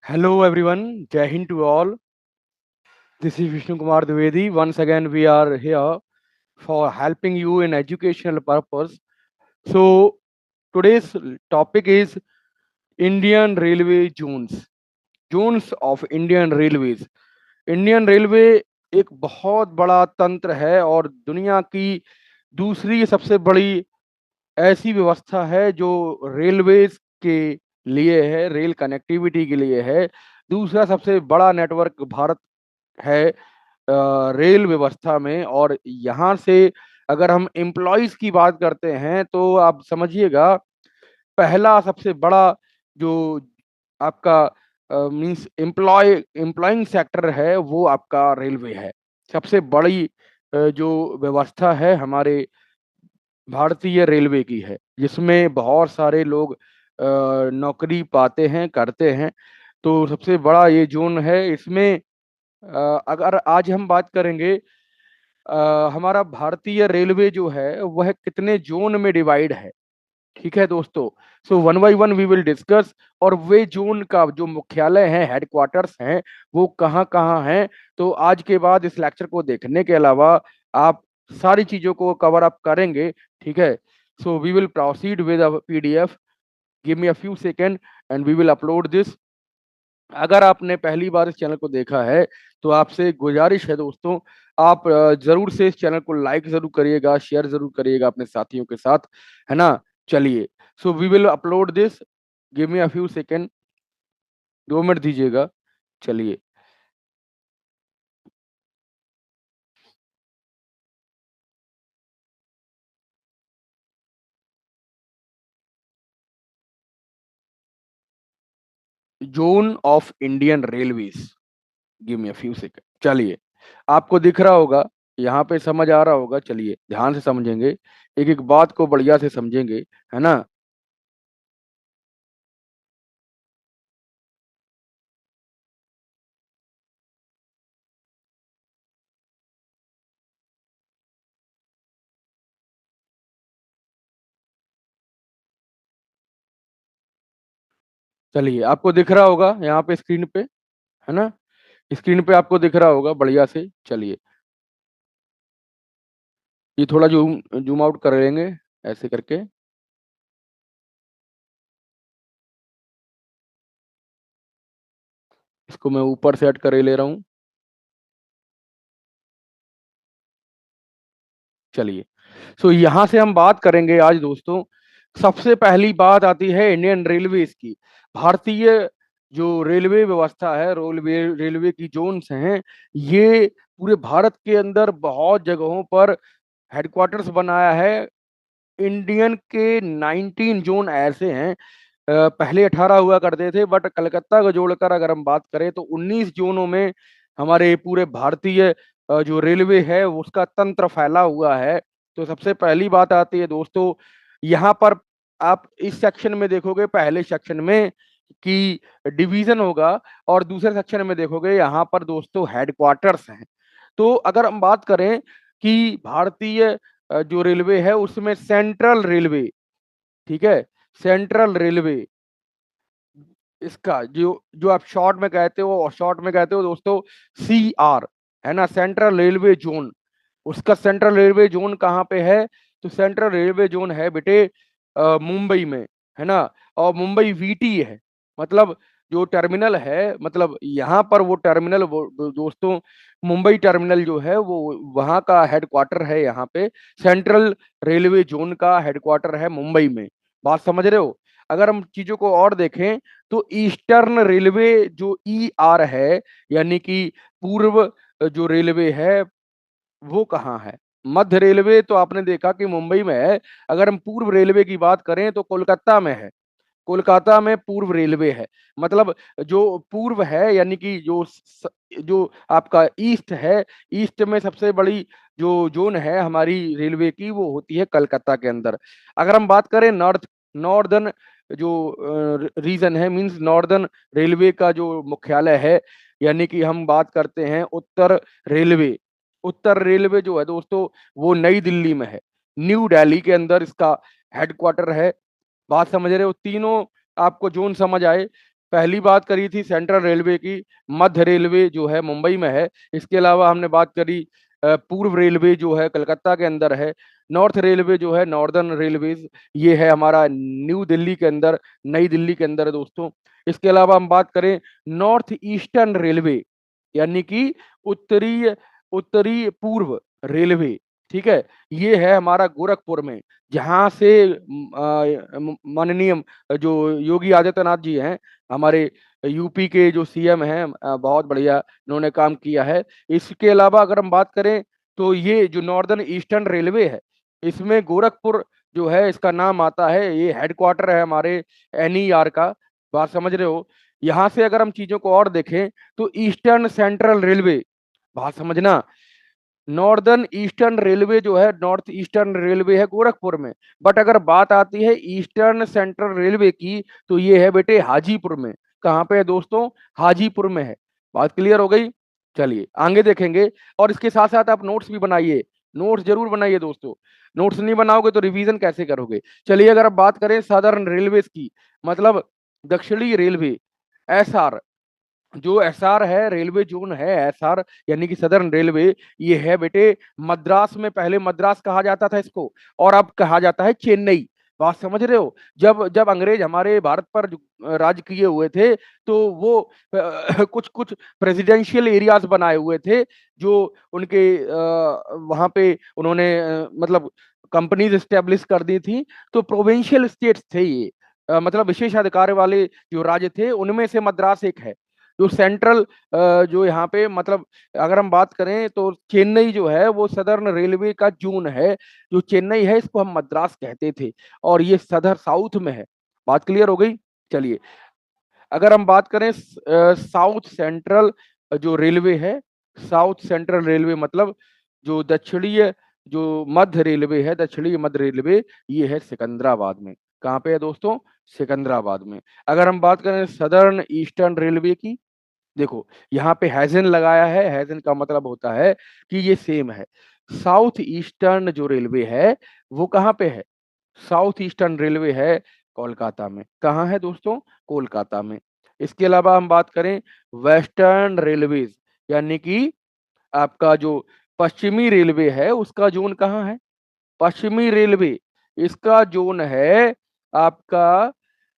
Hello everyone, Jai Hind to all. This is Vishnu Kumar Dwivedi. Once again, we are here for helping you in educational purpose. So today's topic is Indian Railway zones. Zones of Indian Railways. Indian railway एक बहुत बड़ा तंत्र है और दुनिया की दूसरी सबसे बड़ी ऐसी व्यवस्था है जो रेलवेज के लिए है, रेल कनेक्टिविटी के लिए है। दूसरा सबसे बड़ा नेटवर्क भारत है रेल व्यवस्था में। और यहाँ से अगर हम एम्प्लॉयज की बात करते हैं तो आप समझिएगा, पहला सबसे बड़ा जो आपका मींस एम्प्लॉइंग सेक्टर है वो आपका रेलवे है। सबसे बड़ी जो व्यवस्था है हमारे भारतीय रेलवे की है, जिसमें बहुत सारे लोग नौकरी पाते हैं, करते हैं। तो सबसे बड़ा ये जोन है। इसमें अगर आज हम बात करेंगे हमारा भारतीय रेलवे जो है वह कितने जोन में डिवाइड है, ठीक है दोस्तों। So one by one we will discuss. और वे जोन का जो मुख्यालय है, हेडक्वार्टर्स हैं, वो कहाँ कहाँ हैं। तो आज के बाद इस लेक्चर को देखने के अलावा आप सारी चीजों को कवर अप करेंगे, ठीक है। So we will proceed with a PDF. Give me a few second and we will upload this. अगर आपने पहली बार इस चैनल को देखा है तो आपसे गुजारिश है दोस्तों, आप जरूर से इस चैनल को लाइक जरूर करिएगा, शेयर जरूर करिएगा अपने साथियों के साथ, है ना। चलिए, so we will upload this. Give me a few second, 2 minute दीजिएगा। चलिए, zone of Indian railways. Give me a few second. चलिए, आपको दिख रहा होगा, यहाँ पे समझ आ रहा होगा। चलिए ध्यान से समझेंगे, एक एक बात को बढ़िया से समझेंगे, है ना। चलिए, आपको दिख रहा होगा यहाँ पे स्क्रीन पे, है ना। स्क्रीन पे आपको दिख रहा होगा बढ़िया से। चलिए, ये थोड़ा जूम जूम आउट कर लेंगे ऐसे करके। इसको मैं ऊपर सेट कर ले रहा हूँ। चलिए, सो यहाँ से हम बात करेंगे आज दोस्तों। सबसे पहली बात आती है इंडियन रेलवेज की। भारतीय जो रेलवे व्यवस्था है, रेलवे रेलवे की जोन्स हैं, ये पूरे भारत के अंदर बहुत जगहों पर हेडक्वार्टर्स बनाया है। इंडियन के 19 जोन ऐसे हैं। पहले 18 हुआ करते थे, बट कलकत्ता को जोड़कर अगर हम बात करें तो 19 जोनों में हमारे पूरे भारतीय जो रेलवे है उसका तंत्र फैला हुआ है। तो सबसे पहली बात आती है दोस्तों, यहाँ पर आप इस सेक्शन में देखोगे, पहले सेक्शन में कि डिवीजन होगा, और दूसरे सेक्शन में देखोगे यहाँ पर दोस्तों हेडक्वार्टर्स हैं। तो अगर हम बात करें कि भारतीय जो रेलवे है उसमें सेंट्रल रेलवे, ठीक है, सेंट्रल रेलवे, इसका जो जो आप शॉर्ट में कहते हो दोस्तों, सी आर, है ना, सेंट्रल रेलवे जोन। उसका सेंट्रल रेलवे जोन कहाँ पे है? तो सेंट्रल रेलवे जोन है बेटे मुंबई में, है ना। और मुंबई वीटी है, मतलब जो टर्मिनल है, मतलब यहाँ पर वो टर्मिनल, वो दोस्तों मुंबई टर्मिनल जो है वो वहाँ का हेडक्वार्टर है। यहाँ पे सेंट्रल रेलवे जोन का हेडक्वार्टर है मुंबई में। बात समझ रहे हो? अगर हम चीजों को और देखें तो ईस्टर्न रेलवे जो ई आर है, यानी कि पूर्व जो रेलवे है, वो कहाँ है? मध्य रेलवे तो आपने देखा कि मुंबई में है। अगर हम पूर्व रेलवे की बात करें तो कोलकाता में है। कोलकाता में पूर्व रेलवे है। मतलब जो पूर्व है, यानी कि जो आपका ईस्ट है, ईस्ट में सबसे बड़ी जो जोन है हमारी रेलवे की वो होती है कलकत्ता के अंदर। अगर हम बात करें नॉर्दर्न जो रीजन है, मींस नॉर्दर्न रेलवे का जो मुख्यालय है, यानी कि हम बात करते हैं उत्तर रेलवे। उत्तर रेलवे जो है दोस्तों वो नई दिल्ली में है, न्यू दिल्ली के अंदर इसका हेडक्वार्टर है। बात समझ रहे हो? तीनों आपको जोन समझ आए। पहली बात करी थी सेंट्रल रेलवे की, मध्य रेलवे जो है मुंबई में है। इसके अलावा हमने बात करी पूर्व रेलवे जो है कलकत्ता के अंदर है। नॉर्थ रेलवे जो है नॉर्दर्न रेलवेज, ये है हमारा न्यू दिल्ली के अंदर, नई दिल्ली के अंदर है दोस्तों। इसके अलावा हम बात करें नॉर्थ ईस्टर्न रेलवे, यानी कि उत्तरी उत्तरी पूर्व रेलवे, ठीक है, ये है हमारा गोरखपुर में, जहां से माननीय जो योगी आदित्यनाथ जी हैं, हमारे यूपी के जो सीएम हैं, बहुत बढ़िया इन्होंने काम किया है। इसके अलावा अगर हम बात करें तो ये जो नॉर्दर्न ईस्टर्न रेलवे है, इसमें गोरखपुर जो है इसका नाम आता है, ये हेडक्वार्टर है हमारे एनईआर का। बात समझ रहे हो? यहाँ से अगर हम चीजों को और देखें तो ईस्टर्न सेंट्रल रेलवे, बात समझना, नॉर्दर्न ईस्टर्न रेलवे जो है, नॉर्थ ईस्टर्न रेलवे है गोरखपुर में, बट अगर बात आती है ईस्टर्न सेंट्रल रेलवे की तो ये है बेटे हाजीपुर में। कहाँ पे है दोस्तों? हाजीपुर में है। बात क्लियर हो गई? चलिए आगे देखेंगे। और इसके साथ साथ आप नोट्स भी बनाइए, नोट्स जरूर बनाइए दोस्तों। नोट्स नहीं बनाओगे तो रिवीजन कैसे करोगे? चलिए अगर आप बात करें सदर्न रेलवे की, मतलब दक्षिणी रेलवे, एसआर, जो एसआर है, रेलवे जोन है एसआर, यानी कि सदर्न रेलवे, ये है बेटे मद्रास में। पहले मद्रास कहा जाता था इसको, और अब कहा जाता है चेन्नई। बात समझ रहे हो? जब जब अंग्रेज हमारे भारत पर राज किए हुए थे तो वो कुछ कुछ प्रेसिडेंशियल एरियाज बनाए हुए थे, जो उनके वहां पे उन्होंने मतलब कंपनीज एस्टेब्लिश कर दी थी। तो प्रोविंशियल स्टेट्स थे ये, मतलब विशेषाधिकार वाले जो राज्य थे, उनमें से मद्रास एक है। जो सेंट्रल जो यहाँ पे मतलब अगर हम बात करें तो चेन्नई जो है वो सदर्न रेलवे का जोन है। जो चेन्नई है इसको हम मद्रास कहते थे, और ये सदर साउथ में है। बात क्लियर हो गई? चलिए अगर हम बात करें साउथ सेंट्रल जो रेलवे है, साउथ सेंट्रल रेलवे मतलब जो दक्षिणीय जो मध्य रेलवे है, दक्षिणीय मध्य रेलवे, ये है सिकंदराबाद में। कहाँ पे है दोस्तों? सिकंदराबाद में। अगर हम बात करें सदर्न ईस्टर्न रेलवे की, देखो यहाँ पे हैजन लगाया है, हैजन का मतलब होता है कि ये सेम है। साउथ ईस्टर्न जो रेलवे है वो कहाँ पे है? साउथ ईस्टर्न रेलवे है कोलकाता में। कहाँ है दोस्तों? कोलकाता में। इसके अलावा हम बात करें वेस्टर्न रेलवेज, यानी कि आपका जो पश्चिमी रेलवे है उसका जोन कहाँ है? पश्चिमी रेलवे, इसका जोन है आपका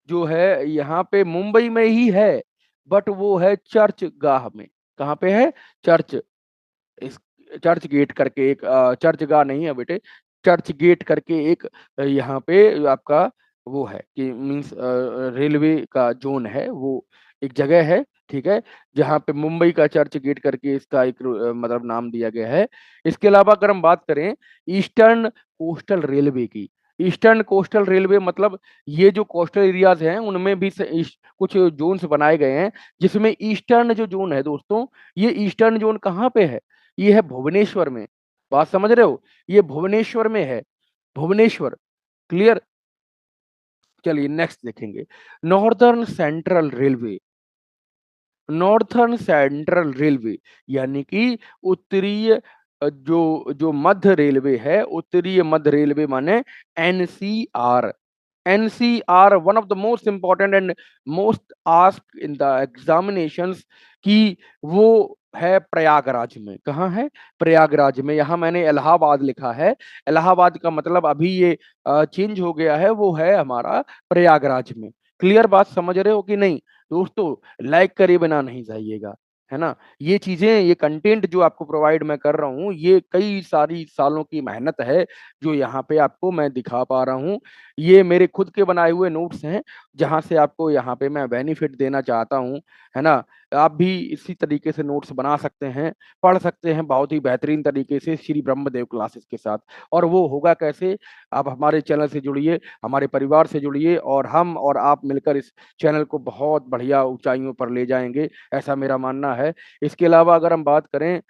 जो है यहाँ पे मुंबई में ही है, बट वो है चर्च गाह में। कहाँ पे है? चर्च, इस चर्च गेट करके एक चर्च गाह नहीं है बेटे, चर्च गेट करके एक यहाँ पे आपका वो है कि मीन्स रेलवे का जोन है, वो एक जगह है, ठीक है, जहाँ पे मुंबई का चर्च गेट करके इसका एक मतलब नाम दिया गया है। इसके अलावा अगर हम बात करें ईस्टर्न कोस्टल रेलवे की, ईस्टर्न कोस्टल रेलवे मतलब ये जो कोस्टल एरियाज हैं उनमें भी कुछ जोन्स बनाए गए हैं, जिसमें ईस्टर्न जो जोन है दोस्तों, ये ईस्टर्न जोन कहाँ पे है? ये है भुवनेश्वर में। बात समझ रहे हो? ये भुवनेश्वर में है, भुवनेश्वर। क्लियर? चलिए नेक्स्ट देखेंगे northern central railway. Northern central railway यानी कि उत्तरीय जो जो मध्य रेलवे है, उत्तरीय मध्य रेलवे माने NCR. NCR one of the most important and most asked in the examinations की, वो है प्रयागराज में। कहाँ है? प्रयागराज में। यहाँ मैंने इलाहाबाद लिखा है, इलाहाबाद का मतलब अभी ये चेंज हो गया है, वो है हमारा प्रयागराज में। क्लियर बात समझ रहे हो कि नहीं दोस्तों? लाइक करे बिना नहीं जाइएगा, है ना। ये चीजें, ये कंटेंट जो आपको प्रोवाइड मैं कर रहा हूँ, ये कई सारी सालों की मेहनत है जो यहाँ पे आपको मैं दिखा पा रहा हूँ। ये मेरे खुद के बनाए हुए नोट्स हैं, जहाँ से आपको यहाँ पे मैं बेनिफिट देना चाहता हूँ, है ना। आप भी इसी तरीके से नोट्स बना सकते हैं, पढ़ सकते हैं बहुत ही बेहतरीन तरीके से श्री ब्रह्मदेव क्लासेस के साथ। और वो होगा कैसे? आप हमारे चैनल से जुड़िए, हमारे परिवार से जुड़िए, और हम और आप मिलकर इस चैनल को बहुत बढ़िया ऊंचाइयों पर ले जाएंगे, ऐसा मेरा मानना है। इसके अलावा अगर हम बात करें,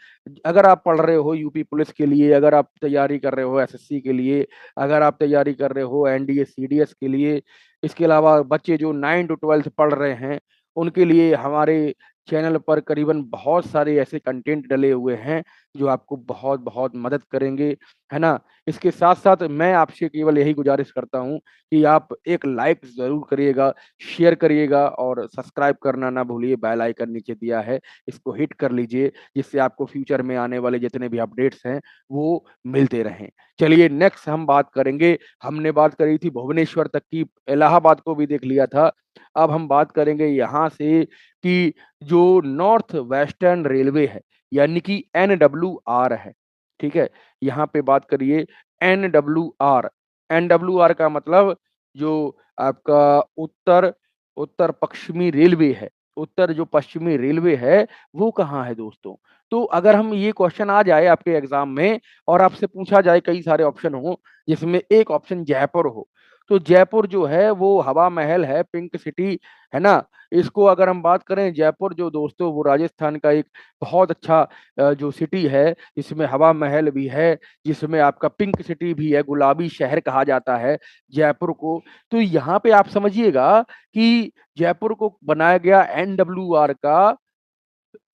अगर आप पढ़ रहे हो यूपी पुलिस के लिए, अगर आप तैयारी कर रहे हो एसएससी के लिए, अगर आप तैयारी कर रहे हो एनडीए सीडीएस के लिए, इसके अलावा बच्चे जो 9 to 12 पढ़ रहे हैं, उनके लिए हमारे चैनल पर करीबन बहुत सारे ऐसे कंटेंट डले हुए हैं जो आपको बहुत बहुत मदद करेंगे, है ना। इसके साथ साथ मैं आपसे केवल यही गुजारिश करता हूँ कि आप एक लाइक जरूर करिएगा, शेयर करिएगा और सब्सक्राइब करना ना भूलिए। बेल आइकन नीचे दिया है, इसको हिट कर लीजिए, जिससे आपको फ्यूचर में आने वाले जितने भी अपडेट्स हैं वो मिलते रहें। चलिए नेक्स्ट हम बात करेंगे, हमने बात करी थी भुवनेश्वर तक की, इलाहाबाद को भी देख लिया था। अब हम बात करेंगे यहाँ से कि जो नॉर्थ वेस्टर्न रेलवे है, यानी कि एनडब्ल्यूआर है, ठीक है। यहाँ पे बात करिए एनडब्ल्यूआर। एनडब्ल्यूआर का मतलब जो आपका उत्तर उत्तर पश्चिमी रेलवे है, उत्तर जो पश्चिमी रेलवे है वो कहाँ है दोस्तों। तो अगर हम ये क्वेश्चन आ जाए आपके एग्जाम में और आपसे पूछा जाए, कई सारे ऑप्शन हो जिसमें एक ऑप्शन जयपुर हो, तो जयपुर जो है वो हवा महल है, पिंक सिटी, है ना। इसको अगर हम बात करें, जयपुर जो दोस्तों वो राजस्थान का एक बहुत अच्छा जो सिटी है, जिसमें हवा महल भी है, जिसमें आपका पिंक सिटी भी है, गुलाबी शहर कहा जाता है जयपुर को। तो यहाँ पे आप समझिएगा कि जयपुर को बनाया गया एनडब्ल्यूआर का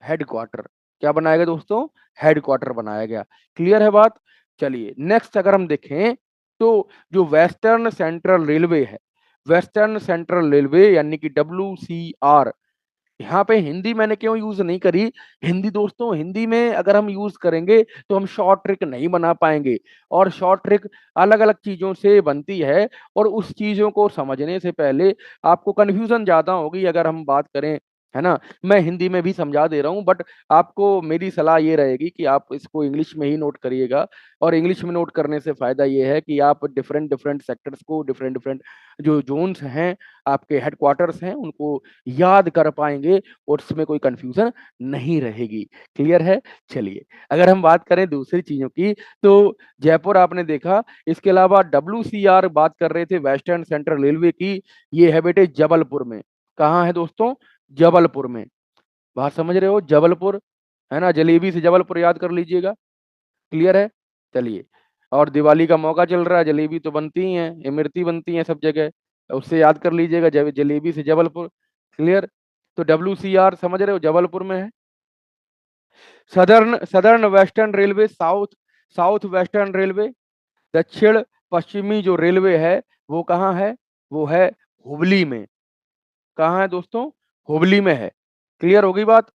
हेडक्वार्टर। क्या बनाया गया दोस्तों? हेडक्वार्टर बनाया गया। क्लियर है बात? चलिए नेक्स्ट अगर हम देखें तो जो वेस्टर्न सेंट्रल रेलवे है, वेस्टर्न सेंट्रल रेलवे यानी कि WCR, यहाँ पे हिंदी मैंने क्यों यूज नहीं करी? हिंदी दोस्तों, हिंदी में अगर हम यूज करेंगे तो हम शॉर्ट ट्रिक नहीं बना पाएंगे, और शॉर्ट ट्रिक अलग अलग चीजों से बनती है, और उस चीजों को समझने से पहले आपको कंफ्यूजन ज्यादा होगी अगर हम बात करें, है ना। मैं हिंदी में भी समझा दे रहा हूँ, बट आपको मेरी सलाह ये रहेगी कि आप इसको इंग्लिश में ही नोट करिएगा। और इंग्लिश में नोट करने से फायदा ये है कि आप डिफरेंट डिफरेंट सेक्टर्स को, डिफरेंट डिफरेंट जो जोन्स हैं, आपके हेडक्वार्टर्स हैं, उनको याद कर पाएंगे और उसमें कोई कंफ्यूजन नहीं रहेगी। क्लियर है? चलिए अगर हम बात करें दूसरी चीजों की, तो जयपुर आपने देखा, इसके अलावा WCR बात कर रहे थे वेस्टर्न सेंट्रल रेलवे की, ये है बेटे जबलपुर में। कहाँ है दोस्तों? जबलपुर में। बात समझ रहे हो? जबलपुर, है ना। जलेबी से जबलपुर याद कर लीजिएगा। क्लियर है? चलिए, और दिवाली का मौका चल रहा है, जलेबी तो बनती ही है, इमरती बनती है सब जगह, उससे याद कर लीजिएगा, जलेबी से जबलपुर। क्लियर? तो WCR समझ रहे हो, जबलपुर में है। Southern southern western railway, south south western railway, दक्षिण पश्चिमी जो रेलवे है वो कहाँ है? वो है हुबली में। कहाँ है दोस्तों? हुबली में है। क्लियर होगी बात?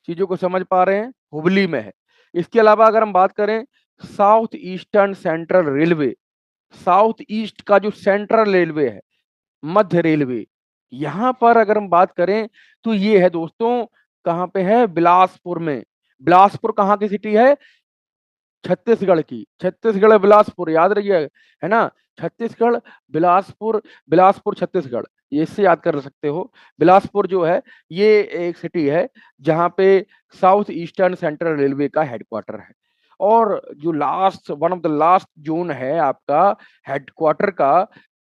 चीजों को समझ पा रहे हैं? हुबली में है। इसके अलावा अगर हम बात करें south eastern central railway, south east का जो सेंट्रल रेलवे है, मध्य रेलवे, यहाँ पर अगर हम बात करें तो ये है दोस्तों, कहाँ पे है? बिलासपुर में। बिलासपुर कहाँ की सिटी है? छत्तीसगढ़ की। छत्तीसगढ़ बिलासपुर याद रखिए, है ना। छत्तीसगढ़ बिलासपुर, बिलासपुर छत्तीसगढ़, ये इससे याद कर सकते हो। बिलासपुर जो है ये एक सिटी है जहाँ पे साउथ ईस्टर्न सेंट्रल रेलवे का हेडक्वार्टर है। और जो last, one of the last zone है आपका हेडक्वार्टर का,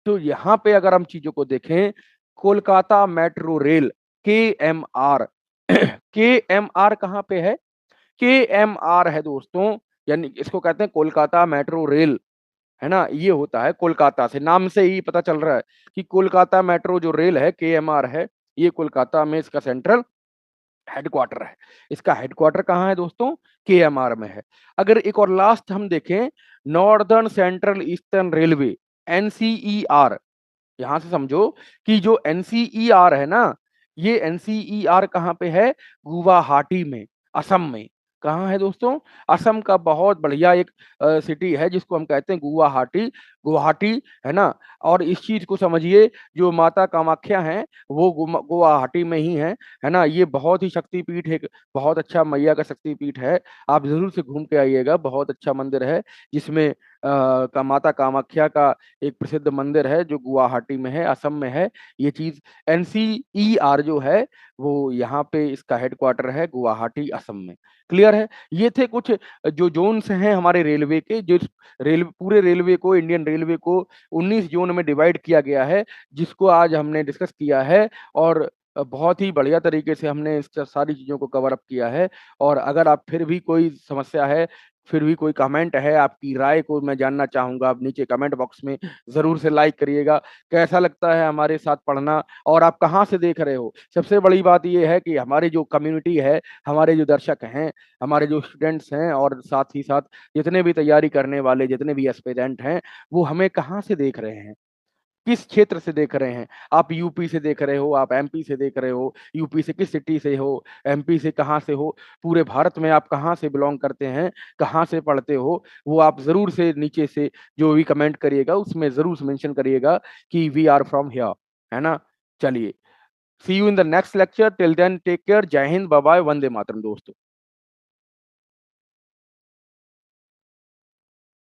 तो यहाँ पे अगर हम चीजों को देखें, Kolkata metro rail, KMR। KMR कहाँ पे है? KMR है दोस्तों, यानी इसको कहते हैं कोलकाता मेट्रो रेल, है ना। ये होता है कोलकाता से, नाम से ही पता चल रहा है कि कोलकाता मेट्रो जो रेल है, KMR है, ये कोलकाता में इसका सेंट्रल हेडक्वार्टर है। इसका हेडक्वार्टर कहाँ है दोस्तों? KMR में है। अगर एक और लास्ट हम देखें, northern central eastern railway, NCER, यहां से समझो कि जो NCER है ना, ये NCER कहाँ पे है? गुवाहाटी में, असम में। कहाँ है दोस्तों? असम का बहुत बढ़िया एक सिटी है जिसको हम कहते हैं गुवाहाटी। गुवाहाटी, है ना। और इस चीज को समझिए, जो माता कामाख्या हैं वो गुवाहाटी में ही है ना। ये बहुत ही शक्तिपीठ है, बहुत अच्छा मैया का शक्तिपीठ है। आप जरूर से घूम के आइएगा, बहुत अच्छा मंदिर है, जिसमें का माता कामाख्या का एक प्रसिद्ध मंदिर है जो गुवाहाटी में है, असम में है। ये चीज NCER जो है वो यहाँ पे इसका हेडक्वार्टर है, गुवाहाटी असम में। क्लियर है? ये थे कुछ जो जोन्स हैं हमारे रेलवे के, जो रेलवे, पूरे रेलवे को, इंडियन रेलवे को 19 जोन में डिवाइड किया गया है, जिसको आज हमने डिस्कस किया है। और बहुत ही बढ़िया तरीके से हमने इस सारी चीजों को कवर अप किया है। और अगर आप फिर भी कोई समस्या है, फिर भी कोई कमेंट है, आपकी राय को मैं जानना चाहूँगा। आप नीचे कमेंट बॉक्स में ज़रूर से लाइक करिएगा। कैसा लगता है हमारे साथ पढ़ना और आप कहाँ से देख रहे हो? सबसे बड़ी बात ये है कि हमारी जो कम्युनिटी है, हमारे जो दर्शक हैं, हमारे जो स्टूडेंट्स हैं और साथ ही साथ जितने भी तैयारी करने वाले जितने भी एस्पिरेंट हैं, वो हमें कहाँ से देख रहे हैं? किस क्षेत्र से देख रहे हैं? आप यूपी से देख रहे हो, आप एमपी से देख रहे हो, यूपी से किस सिटी से हो, एमपी से कहाँ से हो, पूरे भारत में आप कहाँ से बिलॉन्ग करते हैं, कहाँ से पढ़ते हो, वो आप ज़रूर से नीचे से जो भी कमेंट करिएगा, उसमें ज़रूर से मेंशन करिएगा कि वी आर फ्रॉम हियर, है ना? चलिए, see you in the next lecture, till then take care, जय हिंद, बाय बाय, वंदे मातरम दोस्तों।